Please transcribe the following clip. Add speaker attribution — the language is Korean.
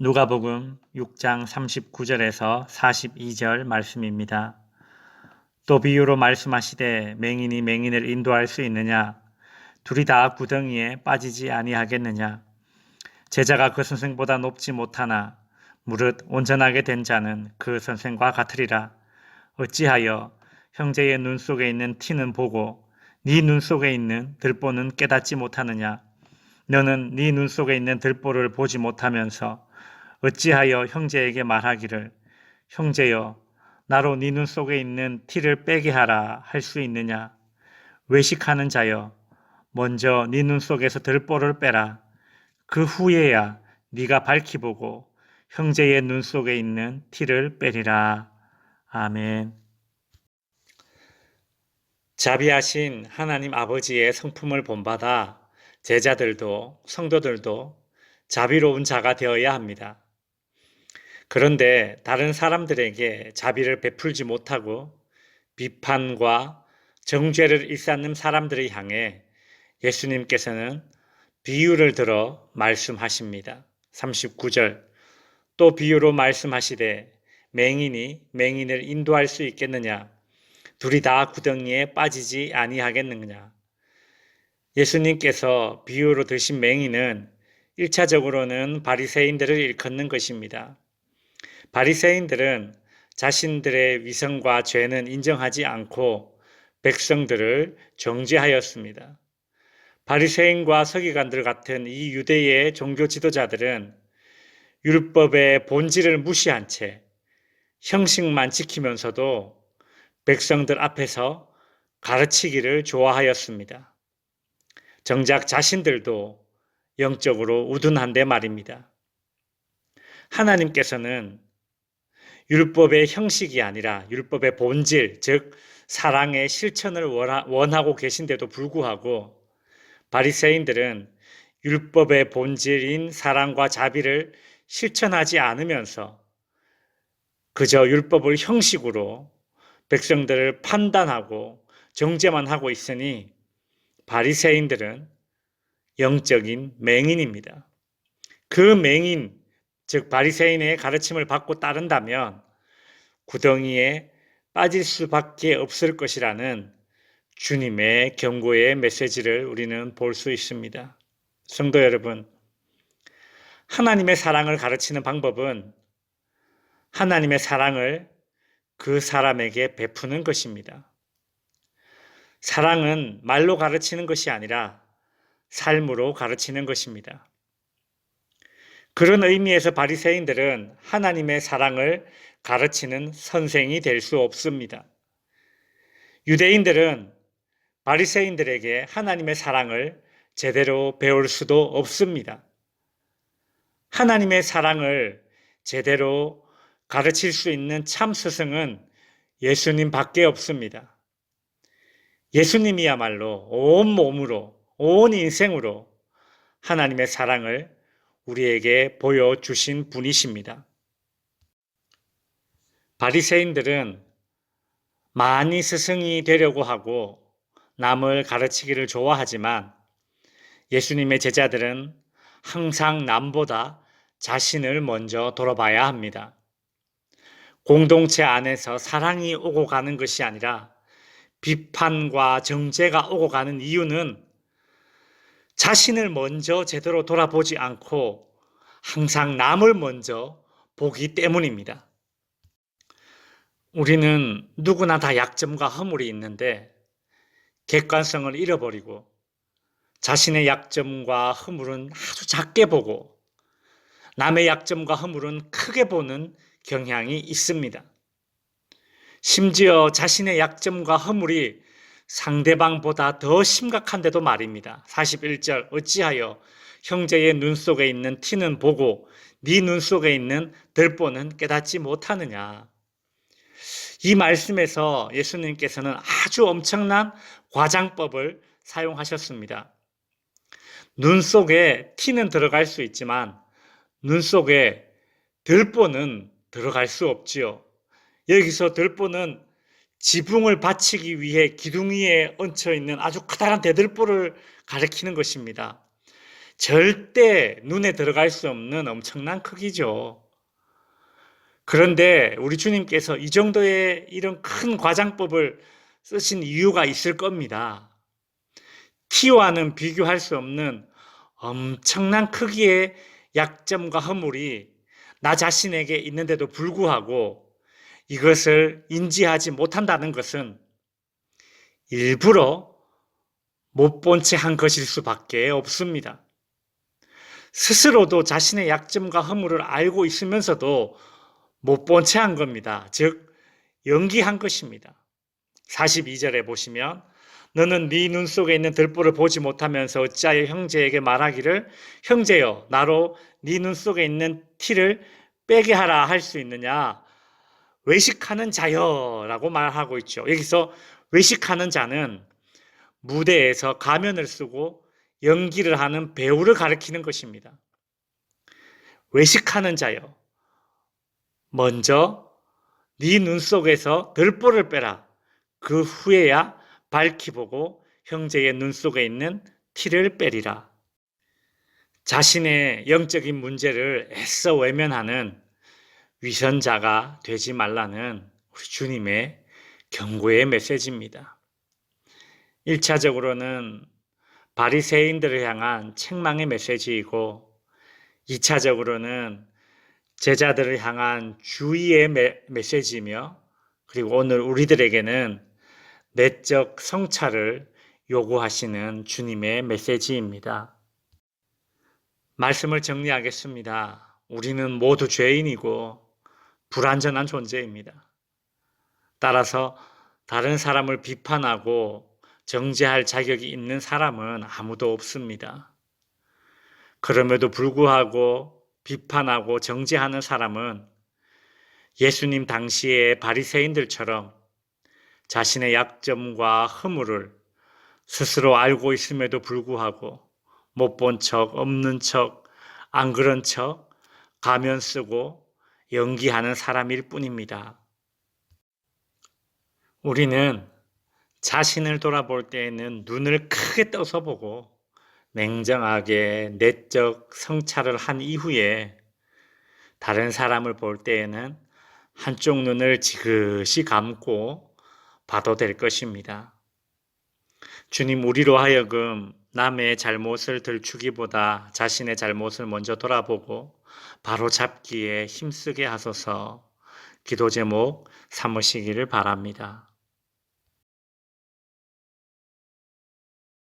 Speaker 1: 누가복음 6장 39절에서 42절 말씀입니다. 또 비유로 말씀하시되 맹인이 맹인을 인도할 수 있느냐? 둘이 다 구덩이에 빠지지 아니하겠느냐? 제자가 그 선생보다 높지 못하나 무릇 온전하게 된 자는 그 선생과 같으리라. 어찌하여 형제의 눈 속에 있는 티는 보고 네 눈 속에 있는 들보는 깨닫지 못하느냐? 너는 네 눈 속에 있는 들보를 보지 못하면서 어찌하여 형제에게 말하기를 형제여 나로 네 눈 속에 있는 티를 빼게 하라 할 수 있느냐? 외식하는 자여 먼저 네 눈 속에서 들보를 빼라. 그 후에야 네가 밝히 보고 형제의 눈 속에 있는 티를 빼리라. 아멘. 자비하신 하나님 아버지의 성품을 본받아 제자들도 성도들도 자비로운 자가 되어야 합니다. 그런데 다른 사람들에게 자비를 베풀지 못하고 비판과 정죄를 일삼는 사람들을 향해 예수님께서는 비유를 들어 말씀하십니다. 39절 또 비유로 말씀하시되 맹인이 맹인을 인도할 수 있겠느냐? 둘이 다 구덩이에 빠지지 아니하겠느냐? 예수님께서 비유로 드신 맹인은 1차적으로는 바리새인들을 일컫는 것입니다. 바리새인들은 자신들의 위선과 죄는 인정하지 않고 백성들을 정죄하였습니다. 바리새인과 서기관들 같은 이 유대의 종교 지도자들은 율법의 본질을 무시한 채 형식만 지키면서도 백성들 앞에서 가르치기를 좋아하였습니다. 정작 자신들도 영적으로 우둔한데 말입니다. 하나님께서는 율법의 형식이 아니라 율법의 본질, 즉 사랑의 실천을 원하고 계신데도 불구하고 바리새인들은 율법의 본질인 사랑과 자비를 실천하지 않으면서 그저 율법을 형식으로 백성들을 판단하고 정죄만 하고 있으니 바리새인들은 영적인 맹인입니다. 그 맹인, 즉 바리새인의 가르침을 받고 따른다면 구덩이에 빠질 수밖에 없을 것이라는 주님의 경고의 메시지를 우리는 볼 수 있습니다. 성도 여러분, 하나님의 사랑을 가르치는 방법은 하나님의 사랑을 그 사람에게 베푸는 것입니다. 사랑은 말로 가르치는 것이 아니라 삶으로 가르치는 것입니다. 그런 의미에서 바리새인들은 하나님의 사랑을 가르치는 선생이 될 수 없습니다. 유대인들은 바리새인들에게 하나님의 사랑을 제대로 배울 수도 없습니다. 하나님의 사랑을 제대로 가르칠 수 있는 참 스승은 예수님밖에 없습니다. 예수님이야말로 온 몸으로, 온 인생으로 하나님의 사랑을 우리에게 보여주신 분이십니다. 바리새인들은 많이 스승이 되려고 하고 남을 가르치기를 좋아하지만 예수님의 제자들은 항상 남보다 자신을 먼저 돌아봐야 합니다. 공동체 안에서 사랑이 오고 가는 것이 아니라 비판과 정죄가 오고 가는 이유는 자신을 먼저 제대로 돌아보지 않고 항상 남을 먼저 보기 때문입니다. 우리는 누구나 다 약점과 허물이 있는데 객관성을 잃어버리고 자신의 약점과 허물은 아주 작게 보고 남의 약점과 허물은 크게 보는 경향이 있습니다. 심지어 자신의 약점과 허물이 상대방보다 더 심각한데도 말입니다. 41절 어찌하여 형제의 눈 속에 있는 티는 보고 네 눈 속에 있는 들보는 깨닫지 못하느냐. 이 말씀에서 예수님께서는 아주 엄청난 과장법을 사용하셨습니다. 눈 속에 티는 들어갈 수 있지만 눈 속에 들보는 들어갈 수 없지요. 여기서 들보는 지붕을 받치기 위해 기둥 위에 얹혀 있는 아주 커다란 대들보를 가리키는 것입니다. 절대 눈에 들어갈 수 없는 엄청난 크기죠. 그런데 우리 주님께서 이 정도의 이런 큰 과장법을 쓰신 이유가 있을 겁니다. 티와는 비교할 수 없는 엄청난 크기의 약점과 허물이 나 자신에게 있는데도 불구하고 이것을 인지하지 못한다는 것은 일부러 못 본 채 한 것일 수밖에 없습니다. 스스로도 자신의 약점과 허물을 알고 있으면서도 못 본 채 한 겁니다. 즉 연기한 것입니다. 42절에 보시면 너는 네 눈 속에 있는 들보를 보지 못하면서 어찌하여 형제에게 말하기를 형제여 나로 네 눈 속에 있는 티를 빼게 하라 할 수 있느냐. 외식하는 자여 라고 말하고 있죠. 여기서 외식하는 자는 무대에서 가면을 쓰고 연기를 하는 배우를 가리키는 것입니다. 외식하는 자여 먼저 네 눈 속에서 들보를 빼라. 그 후에야 밝히 보고 형제의 눈 속에 있는 티를 빼리라. 자신의 영적인 문제를 애써 외면하는 위선자가 되지 말라는 우리 주님의 경고의 메시지입니다. 1차적으로는 바리새인들을 향한 책망의 메시지이고 2차적으로는 제자들을 향한 주의의 메시지이며 그리고 오늘 우리들에게는 내적 성찰을 요구하시는 주님의 메시지입니다. 말씀을 정리하겠습니다. 우리는 모두 죄인이고 불완전한 존재입니다. 따라서 다른 사람을 비판하고 정죄할 자격이 있는 사람은 아무도 없습니다. 그럼에도 불구하고 비판하고 정죄하는 사람은 예수님 당시의 바리새인들처럼 자신의 약점과 허물을 스스로 알고 있음에도 불구하고 못 본 척, 없는 척, 안 그런 척 가면 쓰고 연기하는 사람일 뿐입니다. 우리는 자신을 돌아볼 때에는 눈을 크게 떠서 보고 냉정하게 내적 성찰을 한 이후에 다른 사람을 볼 때에는 한쪽 눈을 지그시 감고 봐도 될 것입니다. 주님 우리로 하여금 남의 잘못을 들추기보다 자신의 잘못을 먼저 돌아보고 바로 잡기에 힘쓰게 하소서 기도 제목 삼으시기를 바랍니다.